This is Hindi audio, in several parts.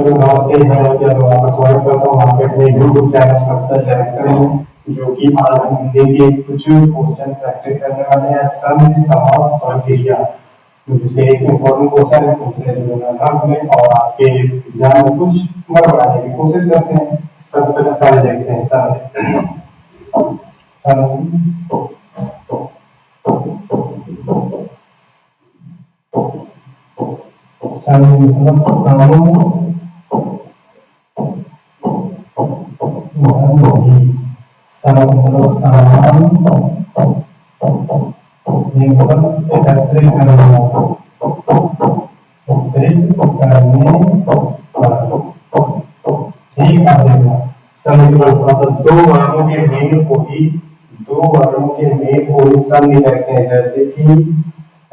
नमस्ते, मैं आपका स्वागत करता हूँ आपके अपने यूट्यूब चैनल सक्सेस डायरेक्शन में, जो कि आज हम हिंदी के कुछ क्वेश्चन प्रैक्टिस करने वाले हैं। संधि, समास और क्रिया विशेष इंपॉर्टेंट क्वेश्चन है, उनसे में और आपके एग्जाम में कुछ बढ़ाने की कोशिश करते हैं। सबसे पहले संधि देखते हैं। संधि मतलब एकत्रित दो वर्णों के मेल को ही संधि कहते हैं। जैसे कि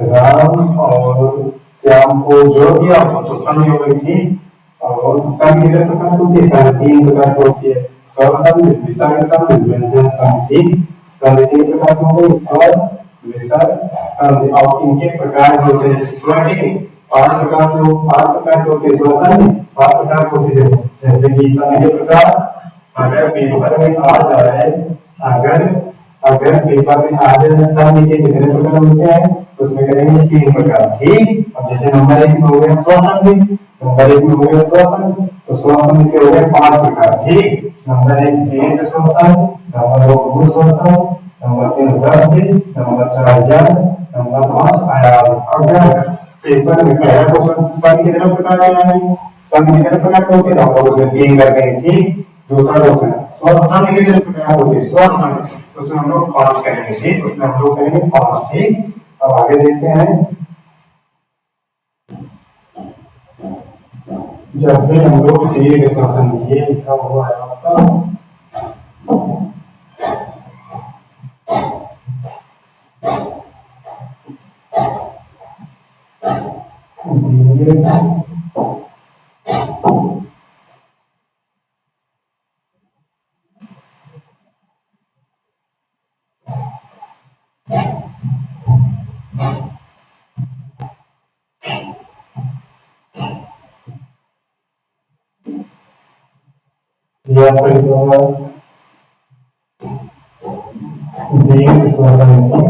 राम और श्याम को जोड़ दिया तो संधि हो गई। ठीक, और संधि कितने प्रकार की होती है? संधि 3 प्रकार की होती है। स्वर संधि, विसर्ग संधि, व्यंजन संधि। संधि 3 प्रकार की हो गई, स्वर, विसर्ग, संधि। और इनके प्रकार भी होते हैं। जैसे स्वर के 5 प्रकार के होते हैं। स्वर संधि 5 प्रकार के होते हैं। जैसे कि संधि के प्रकार अगर पेपर में आ जाए, अगर पेपर में आ जाए संधि के कितने प्रकार होते हैं, तो उसमें करेंगे 3 प्रकार। ठीक, अब जैसे नंबर 1 में हो गया स्वर संधि, नंबर 1 में हो गया स्वर संधि, तो स्वर संधि के हो गए 5 प्रकार। ठीक, नंबर 1 दीर्घ स्वर संधि, नंबर 2 गुण स्वर संधि, नंबर 3 वृद्धि, नंबर 4 यंग, नंबर 5 आयाम। अगर पेपर में पहला क्वेश्चन संधि कितने प्रकार के आएंगे, संधि कितने प्रकार के होते हैं, तो उसमें 3 कर देंगे। ठीक, दूसरा क्वेश्चन स्वर संधि कितने प्रकार होती है, स्वर संधि, उसमें हम लोग 5 करेंगे। ठीक, उसमें हम लोग करेंगे 5। ठीक, अब आगे देखते हैं। जब भी हम लोग दीर्घ स्वर संधि, ये लिखा हुआ है आपका दीर्घ स्वर संधि,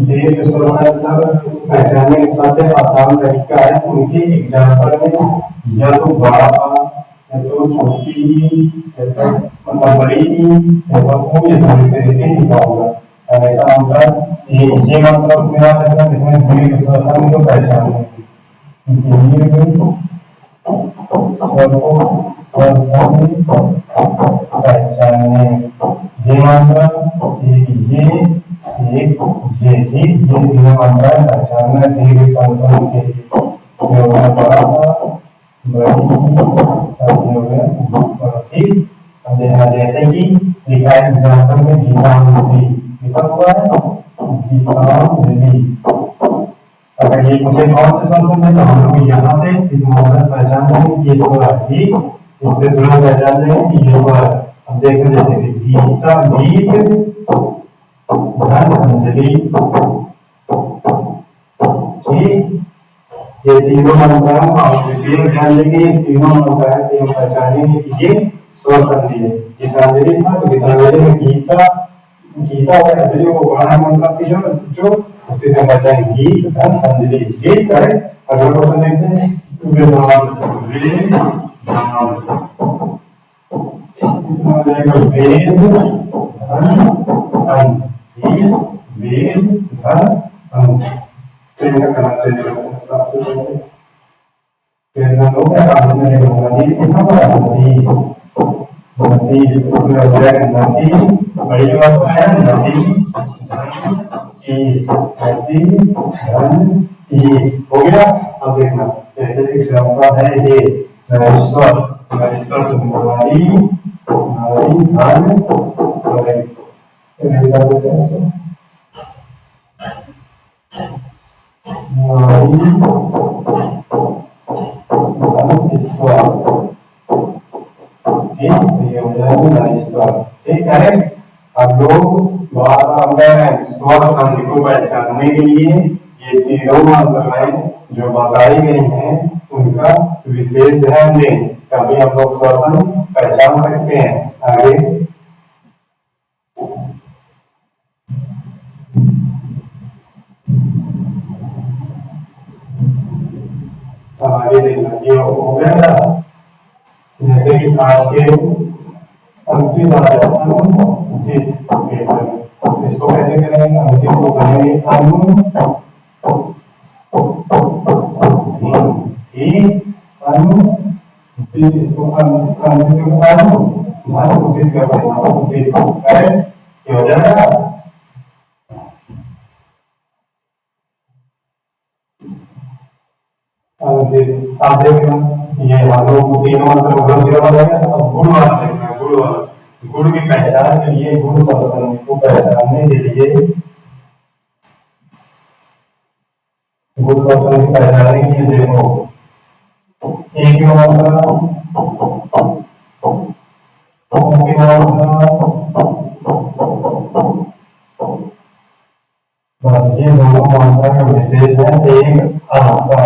दीर्घ स्वर संधि पहचानने का सबसे आसान तरीका है उनके एग्जाम्पल में या तो बड़ा या तो छोटी या तो मतलब बड़ी या तो थोड़ी सी लिखा होगा। ऐसा मतलब ये मतलब उसमें याद रखना जिसमें दीर्घ स्वर संधि को पहचानने पहचानने ये मात्रा ये एक ये ठीक, ये तीनों मात्राएं पहचानना दीर्घ स्वर संधि के लिए। बड़ा ठीक, जैसे कि लिखा है एग्जाम्पल में गीतांजलि लिखा हुआ है, गीतांजलि। अगर ये मुझे कौन से स्वर संधि, तो हम लोग यहाँ से इस मात्रा से पहचान लेंगे कि ये स्वर है। ठीक, इससे तुरंत पहचान लेंगे कि ये स्वर है। अब देखो जैसे कि गीता, गीत, धन, अंजलि। ठीक, ये तीनों मात्राएं आप विशेष ध्यान देंगे। तीनों मात्राएं से हम पहचानेंगे कि ये स्वर संधि है। गीतांजलि था तो गीतांजलि में गीता और अंजलि को बड़ा मतलब थी जो उसी से पहचान गीत, धन, अंजलि। गीत करेक्ट। अगला क्वेश्चन देखते हैं। इसमें आ जाएगा वेद, धन, अंत। वेद, धन, अंत। इनका कनेक्शन सबसे पहले फिर हम लोग आंसर में नदी कितना बड़ा, 29 उसमें हो जाएगा नदी, बड़ी बात है नदी, नदी, धन, 30 हो गया। अब देखना जैसे एग्जाम्पल है ये नरेश्वर, तुम्हारी नारी धन, ये हो जाएगा कह रहे हैं स्वर संधि को पहचानने के लिए ये तीनों मात्राएं जो बताई गई हैं उनका विशेष ध्यान दें, तभी हम लोग स्वर संधि पहचान सकते हैं। आगे आगे देखना ये हो गया। जैसे कि आज के अंतिम आ जाता इसको कैसे करेंगे? अंतिम को करेंगे इसको क्या हो जाएगा? आप देखना ये हम लोग तीनों मतलब गुड़ वाला देखना, गुड़ वाला गुड़ की पहचान के लिए गुड़ स्वर संधि को पहचानने के लिए गुड़ स्वर संधि पहचानने के लिए देखो एक की मात्रा की मात्रा ये दोनों मात्रा का विशेष है। एक आपका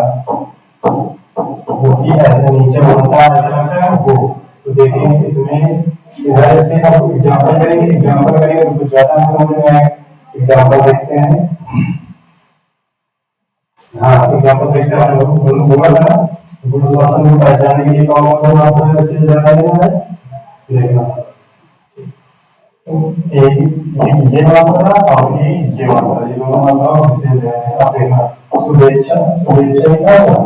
वो ऐसे नीचे बनता है, ऐसा लगता है वो। तो देखेंगे इसमें सीधा इससे हम एग्जांपल करेंगे तो कुछ ज्यादा समझ में आएगा। एग्जांपल देखते हैं। हाँ एग्जांपल देखते हैं। बोला था गुण स्वर संधि को पहचानने के लिए कौन कौन मात्रा है विशेष ध्यान देना है। देखना एक ये मात्रा और ये मात्रा, ये दोनों मात्रा विशेष ध्यान है। आप देखना शुभेच्छा क्या होगा?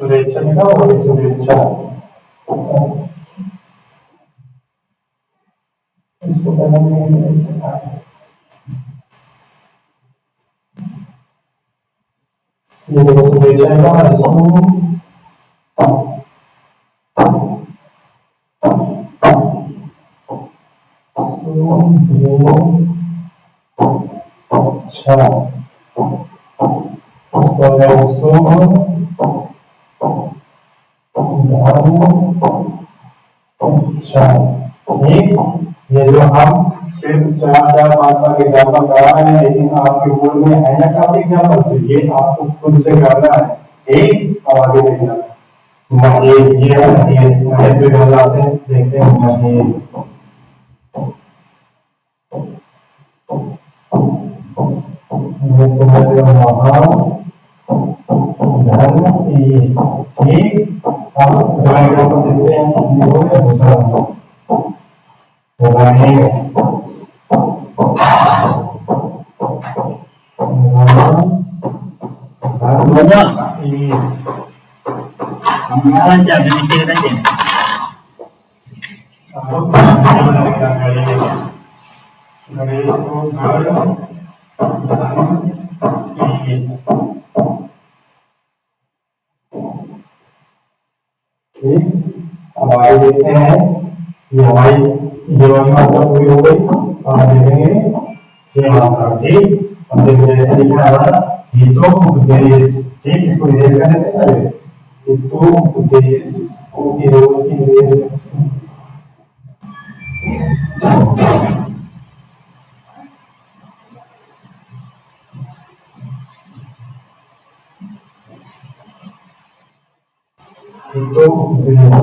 शुभेच्छा लिखा और शुभेच्छा इसको ये देखो शुभेच्छा लिखा अच्छा अच्छा ये जो हम सिर्फ 4-4-5 एग्जाम्पल करा रहे हैं, लेकिन आपके बोर्ड में है ना काफी एग्जाम्पल, तो ये आपको खुद से करना है। ठीक, और आगे देखना महेश, ये महेश भी कर लाते हैं। देखते हैं महेश हमारे देखते हैं ये हमारी ये वाली मात्रा पूरी हो गई। और देखेंगे ये मात्रा। ठीक, हम देखिए जैसे लिखा है हमारा हितो उपदेश। ठीक, इसको विदेश कर देते हैं। पहले हितो उपदेश, इसको विरोध की विदेश हितो उपदेश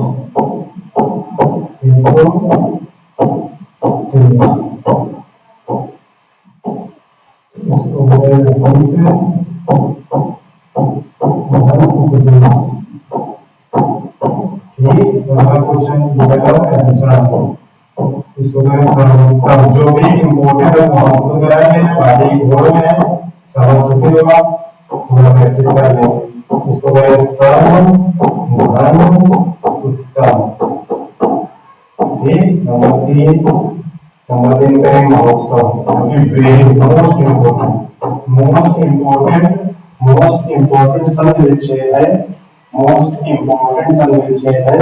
जो भी इम्पोर्टेंट है वो कराएंगे। बाकी घोड़ों में सवाल छुपे होगा, थोड़ा प्रैक्टिस कर लेंगे। इसको करें सर्व धर्म उत्तम। ठीक, नंबर 3 करें महोत्सव, क्योंकि very most important most important संधि विच्छेद है, मोस्ट इम्पोर्टेंट संधि विच्छेद है,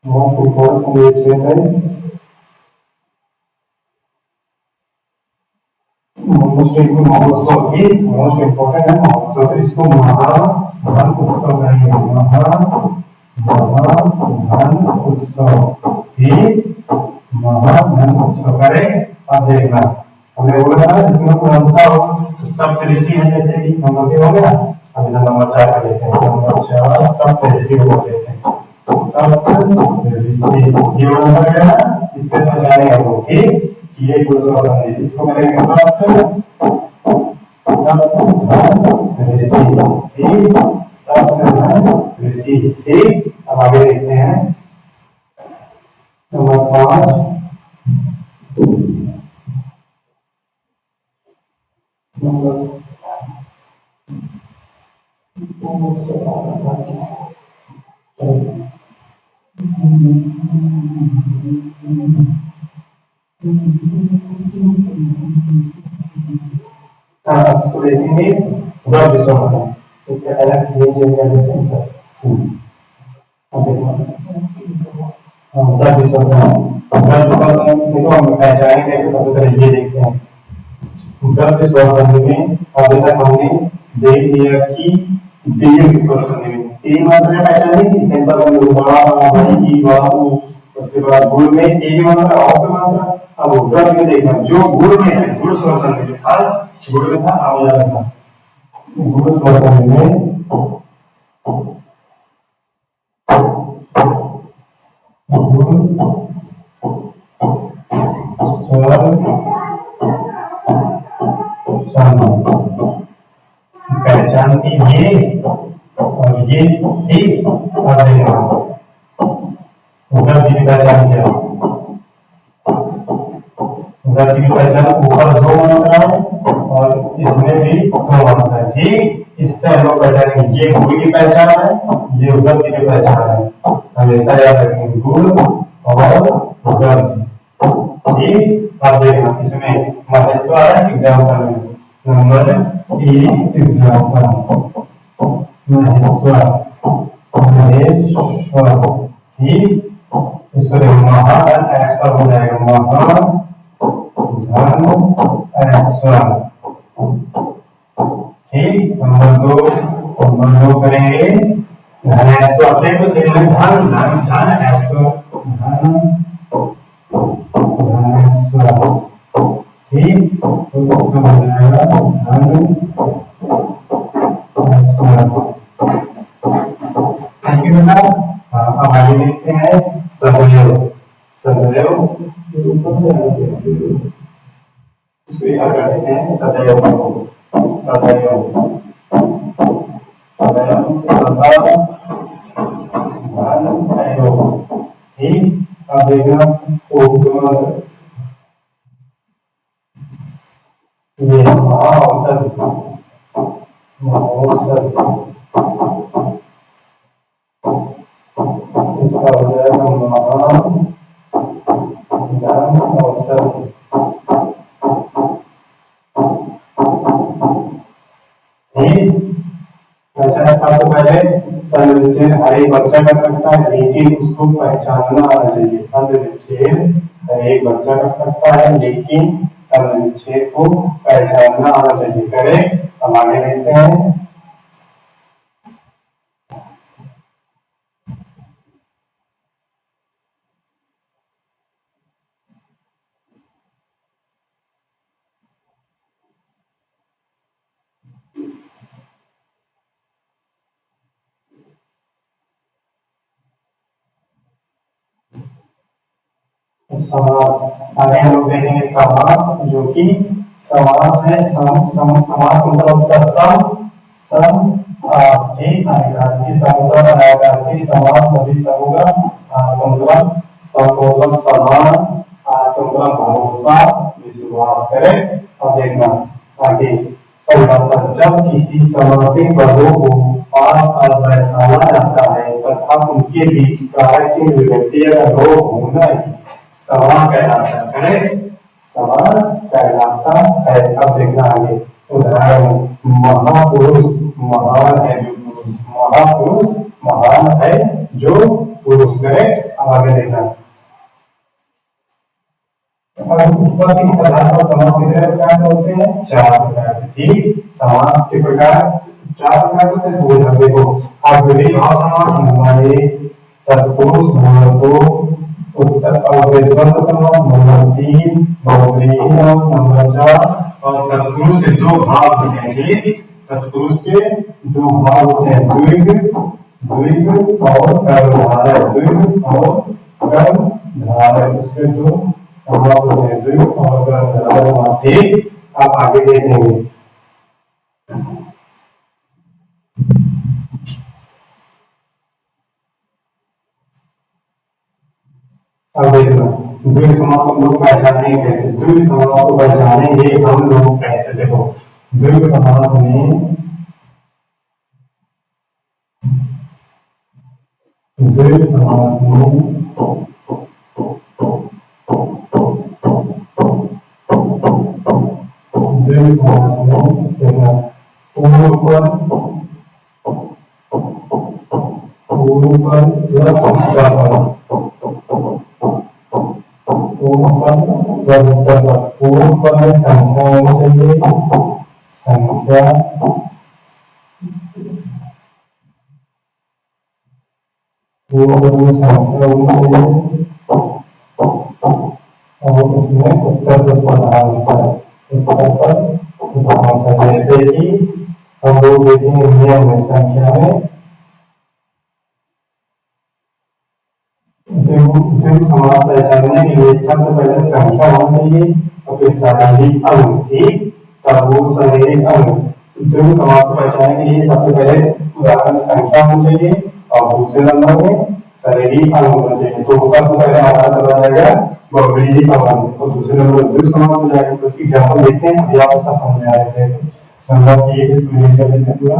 मोस्ट इम्पोर्टेंट संधि विच्छेद है, महोत्सव की मोस्ट इम्पोर्टेंट है महोत्सव, तो इसको महाधन उत्सव कहेंगे, महाधन उत्सव ही महाधन उत्सव करे। अब देखना हमने बोला था इसमें पुनर्ता हो तो सप्तऋषि है, जैसे कि नंबर के हो गया। अभी नंबर 4 का लेते हैं, नंबर 4 सप्तऋषि को लेते हैं, सप्तऋषि ये नंबर है, इससे पहचानेंगे हम लोग कि ये गुरुत्वाकर्षण है, इसको करेंगे सप्तऋषि, सप्तऋषि। ठीक, अब आगे देखते हैं नंबर 5 इसको देखेंगे वर्ग विश्वासन, इसका अलग ये जो कर देते हैं बस। अब देखो वर्ग विश्वासन, वर्ग विश्वासन देखो हम पहचाने कैसे सबसे पहले ये देखते हैं। वर्ग विश्वासन में अभी तक हमने देख लिया कि दीर्घ विश्वासन में 3 मात्राएं पहचानी थी, सिंपल सा बड़ा बड़ी की बड़ा, उसके बाद गुण में एक ही मात्रा और की मात्रा। अब वर्ग में देखना जो गुण में है, गुण विश्वासन में था, गुण में था आवला था, गुण विश्वासन में पहचान थी ये और ये थी। और देखना उधर की पहचान क्या, उधर की पहचान ऊपर 2 मात्रा है और इसमें भी 2 मात्रा है। ठीक, इससे हम लोग पहचानेंगे ये गुण की पहचान है, ये उधर की पहचान है, हमेशा याद रखेंगे गुण और उधर। ठीक, अब देखना इसमें महेश्वर है एग्जाम्पल में नंबर 1 एग्जाम्पल महेश्वर, महेश्वर। ठीक, इसको देखो महाधन ऐसा हो जाएगा, महाधन ऐसा। ठीक, नंबर 2 करेंगे धनेश्वर से, तो धन धन धन ऐश्वर, धन धनेश्वर। ठीक, तो इसका हो जाएगा धन ऐश्वर। थैंक यू बेटा। अब आगे देखते हैं सदैव, सदैव इसको याद रखते हैं सदैव, सदैव सदैव सदा धन ऐव। ठीक, अब देखना ये महाऔषध, महाऔषध इसका हो जाएगा महाऔषध। सबसे पहले संधि विच्छेद हर एक बच्चा कर सकता है, लेकिन उसको पहचानना आना चाहिए। संधि विच्छेद हर एक बच्चा कर सकता है, लेकिन संधि विच्छेद को पहचानना आना चाहिए। करेक्ट, हम आगे देखते हैं समास। आगे हम लोग देखेंगे समास, जो कि समास है समास मतलब होता है सम आस। ठीक, आयतार्थी समुद्र अनायतार्थी समास सभी सब होगा। आस का मतलब समान, आस का मतलब भरोसा विश्वास। करेक्ट, अब देखना आगे परिभाषा, जब किसी समासिक पदों को पास पास बैठाना जाता है तथा उनके बीच कारक चिन्ह विभक्ति या लोप होना ही समास कहलाता है। करेक्ट, समास कहलाता है। अब देखना आगे उदाहरण महापुरुष, महान है जो पुरुष, महापुरुष महान है जो पुरुष। करेक्ट। अब आगे देखना, उत्पत्ति के आधार पर समास कितने प्रकार के होते हैं? 4 प्रकार के। ठीक, समास के प्रकार 4 प्रकार होते हैं। तो देखो, अव्ययी भाव समास नंबर 1, तत्पुरुष नंबर 2, उत्तर द्वंद्व समास नंबर 3, बहुव्रीहि समास नंबर 4 और तत्पुरुष के 2 भाव होते हैं। तत्पुरुष के 2 भाव होते हैं, द्विग और कर्मधारय। द्विग और कर्मधारय, उसके 2 समास होते हैं, द्विग और कर्मधारय। ठीक, आप आगे देखेंगे। अब देखना, द्विग समास को हम लोग पहचानेंगे कैसे? द्विग समास को पहचानेंगे हम लोग कैसे? देखो, द्विग समास में द्विग समास में देखना, पूर्व पद प्लस उत्तर पद, पूर्व पद में संख्या होनी चाहिए, संख्या पूर्व पद में संख्या होनी चाहिए और उसमें उत्तर पद प्रधान होता है। उत्तर पद प्रधान होता है, जैसे कि हम लोग देखेंगे नियम में संख्या में द्विग समास पहचानने के लिए सबसे पहले संख्या होनी चाहिए और फिर शारीरिक अंग। ठीक, तब वो शारीरिक अंग। द्विग समास को पहचानने के लिए सबसे पहले उदाहरण संख्या होनी चाहिए और दूसरे नंबर में शारीरिक अंग होना चाहिए। तो सबसे पहले हमारा चला जाएगा बहुव्रीहि समास और दूसरे नंबर द्विग समास हो जाएगा। तो एग्जाम्पल देखते हैं, अभी आपको सब समझ में आ रहे थे। नंबर 1 इसको लिख लेते हैं पूरा।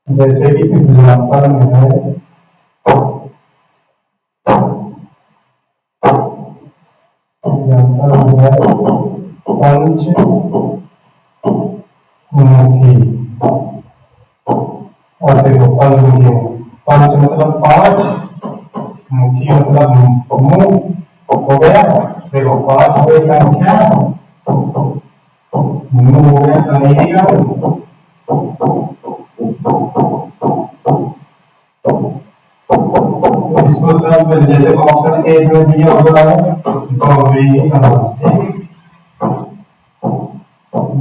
जैसे कि एग्जाम्पल में है पंचमुखी, और देखो पंचमुखी, पंच मतलब 5, मुखी मतलब मुंह, हो गया। देखो 5 हो गई संख्या, मुंह हो गया शारीरिक। इसको सब जैसे ऑप्शन ए में दिया हुआ है बहुव्रीहि समास। ठीक,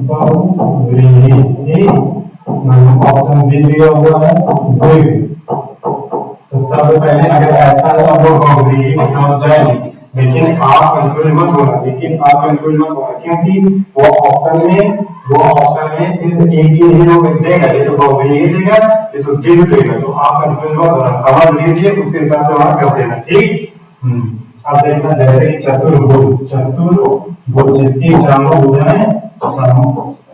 बहुव्रीहि। ऑप्शन बी दिया हुआ है द्विग। तो सबसे पहले अगर ऐसा है तो हम बहुव्रीहि के समझ जाएंगे, लेकिन आप कंफ्यूज मत होना, क्योंकि वो ऑप्शन में सिर्फ एक चीज ही देगा, ये तो बहुव्रीहि देगा, ये तो द्विग देगा। तो आप कंफ्यूज मत होना, समझ लीजिए, उसके हिसाब से वहां कर देना। ठीक, अब देखना जैसे कि चतुर्भुज जिसकी चारों भुजाएं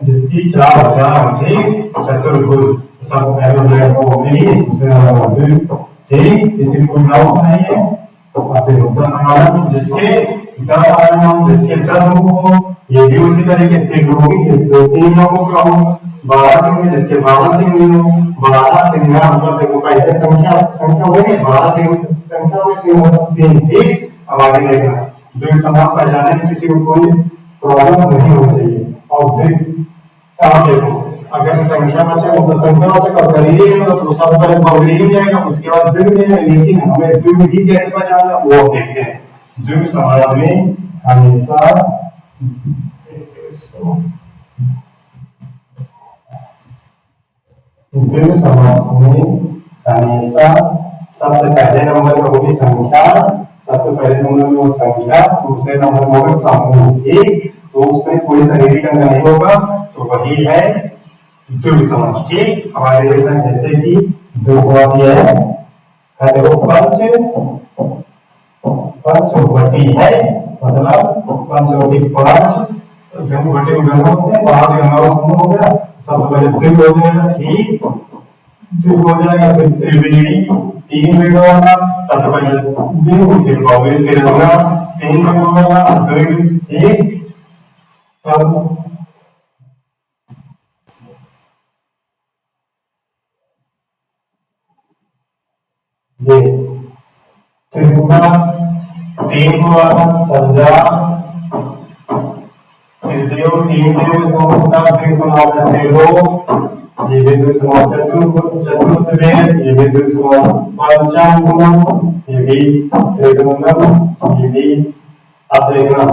जिसकी 4 भुजाएं। ठीक, चतुर्भुज सब पहले बहुव्रीहि, दूसरे नंबर द्विग। ठीक, किसी को डाउट नहीं है? अब देखो 10 आयाम जिसके 10 आयाम जिसके 10 मुख हो, ये भी उसी तरीके त्रिलोकी जिसके 3 लोगों का हो, 12 सिंह जिसके 12 सिंह हो। 12 सिंह मतलब देखो पहले संख्या हो गई, 12 सिंह संख्या में सिंह मतलब सिंह। ठीक, अब आगे देखना, द्विग समास पहचानने में किसी को कोई प्रॉब्लम नहीं होनी चाहिए। और द्विग आप देखो, अगर संख्यावाचक मतलब संख्यावाचक और शारीरिक है तो सब पहले बहुव्रीहि में आएगा, उसके बाद द्विग में आएगा। लेकिन हमें द्विग कैसे पहचानना वो देखते हैं। द्विग समास में हमेशा द्विग समास में हमेशा सबसे पहले नंबर में होगी संख्या, सबसे पहले नंबर में वो संख्या, दूसरे नंबर में होगा समूह। ठीक, तो उसमें कोई शारीरिक अंग नहीं होगा, तो वही है द्विग समास। ठीक, हमारे देखना जैसे कि द्विग है, देखो पंचवटी है, मतलब पंचवटी 5 गंगवटी में गंगा होते हैं, 5 गंगा समूह हो गया, सबसे पहले द्विग हो गया। ठीक, तो हो जाएगा फिर त्रिवेणी, तीन वेद वाला तत्वय देव फिर भव्य तिरंगा, तीन वेद वाला द्विग एक तब ये त्रिपुरा, तीन वाला पंजाब, फिर देव, तीन देव समाज, देव समाज है त्रिलोक, ये भी देव समाज चतुर्थ वेद, ये भी देव समाज पंचांगुणम, ये भी त्रिगुणम, ये भी आप देखना।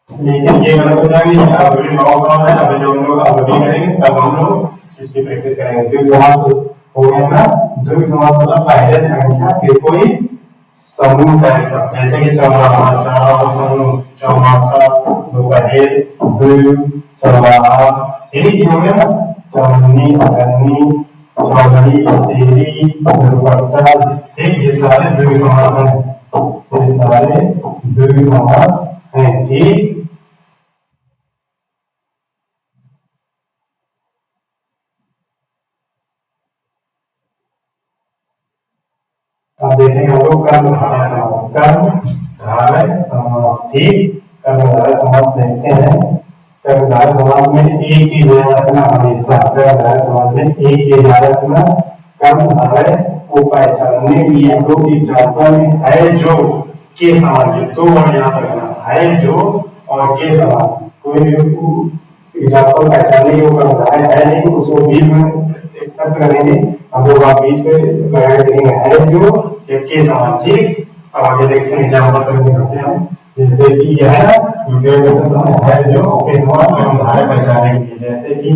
लेकिन ये गलत हो जाएगी, अब भी बहुत सवाल है, अभी जो हम लोग अब भी करेंगे तब हम लोग इसकी प्रैक्टिस करेंगे। द्विग समास हो गया ना, द्विग समास मतलब पहले संख्या फिर कोई समूह टाइप का, जैसे कि चौराहा, चार समूह, चौमासा, दोपहर, द्विग, चौराहा, एक हो गया ना, चौनी, अगन्नी, चौधरी, शेरी, दुपट्टा, एक ये सारे द्विग समास हैं, ये सारे द्विग समास हैं, ठीक। अब देखेंगे हम लोग कर्मधारय समास, कर्मधारय समास, ठीक। कर्मधारय समास देखते हैं। कर्मधारय समास में एक चीज याद रखना हमेशा, कर्मधारय समास में एक चीज याद रखना, कर्मधारय को पहचानने के लिए दो एग्जाम्पल है जो के समान, ये दो वर्ड याद रखना, है जो और के समान। कोई भी एग्जाम्पल पहचानने के कर्मधारय है नहीं, उसको बीच में एक्सेप्ट करेंगे हम लोग, आप बीच में लगा के देखेंगे है जो के समान, ठीक। अब आगे देखते हैं एग्जाम्पल करते हैं, जैसे कि यह है जो के समान कर्मधारय पहचानने के लिए, जैसे कि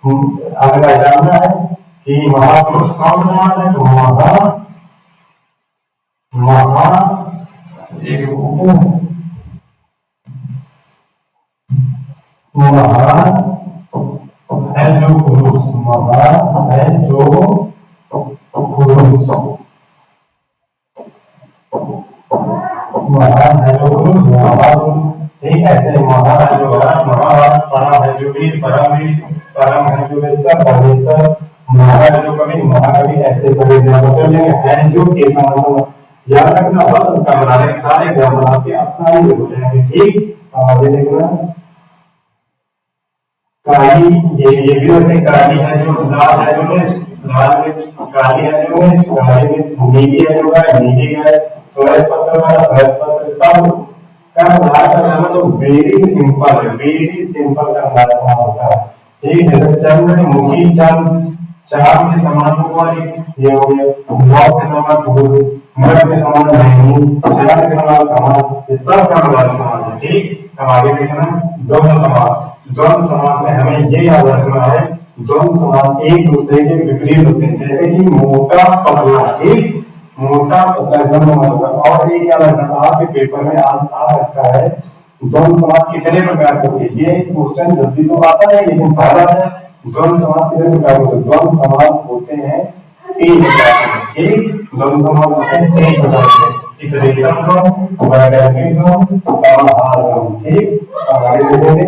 हमें पहचानना है कि महापुरुष कौन सा समास है, तो महा एक महा है जो पुरुष, महा है जो पुरुष, महा है जो पुरुष, महापुरुष, ठीक। ऐसे महा है जो महाभारत, परम है जो वीर, परमवीर, परम है जो विश्व, परमेश्वर, महा है जो कवि, महाकवि, ऐसे सभी एग्जाम्पल कर लेंगे। है जो के समान याद रखना, बस कर्मधारय के सारे एग्जाम्पल आपके आसानी हो जाएंगे, ठीक। आगे देखना, काली, ये भी वैसे काली है जो, लाल है जो मिर्च, लाल मिर्च, काली है जो मिर्च, काली मिर्च, नीली है जो गाय, नीली गाय, श्वेत पत्र वाला श्वेत पत्र, सब कर्मधारय का मतलब तो वेरी सिंपल है, वेरी सिंपल कर्मधारय समास होता है, ठीक। जैसे चंद्रमुखी, चंद, चांद के समान वाली, ये हो गया, नौ के समान पुरुष, मृग के समान नैनी, चांद के समान कमल, ये सब कर्मधारय समास है, ठीक। अब आगे देखना द्वंद्व समास। द्वंद्व समास में हमें ये याद रखना है, द्वंद्व समास एक दूसरे के विपरीत होते हैं, जैसे कि मोटा पतला, ठीक। मोटा पतला द्वंद्व समास होगा। और एक याद रखना, आपके पेपर में आ सकता है द्वंद्व समास कितने प्रकार के होते हैं, ये क्वेश्चन जल्दी तो आता है लेकिन सारा है। द्वंद्व समास कितने प्रकार होते हैं, द्वंद्व समास होते हैं तीन प्रकार के, ठीक। द्वंद्व समास होते हैं तीन प्रकार के, इतरेतम द्वंद्व, वैकल्पिक द्वंद्व, समाहार द्वंद्व, ठीक। आगे देखेंगे,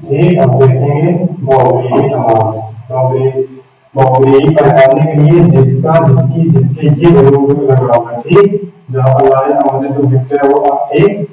ठीक। अब देखेंगे बहुव्रीहि समास। बहुव्रीहि पहचानने के लिए जिसका, जिसकी, जिसके, ये जरूर लगा होगा, ठीक। जहां पर लाए समास तो दिखते हैं वो, ठीक।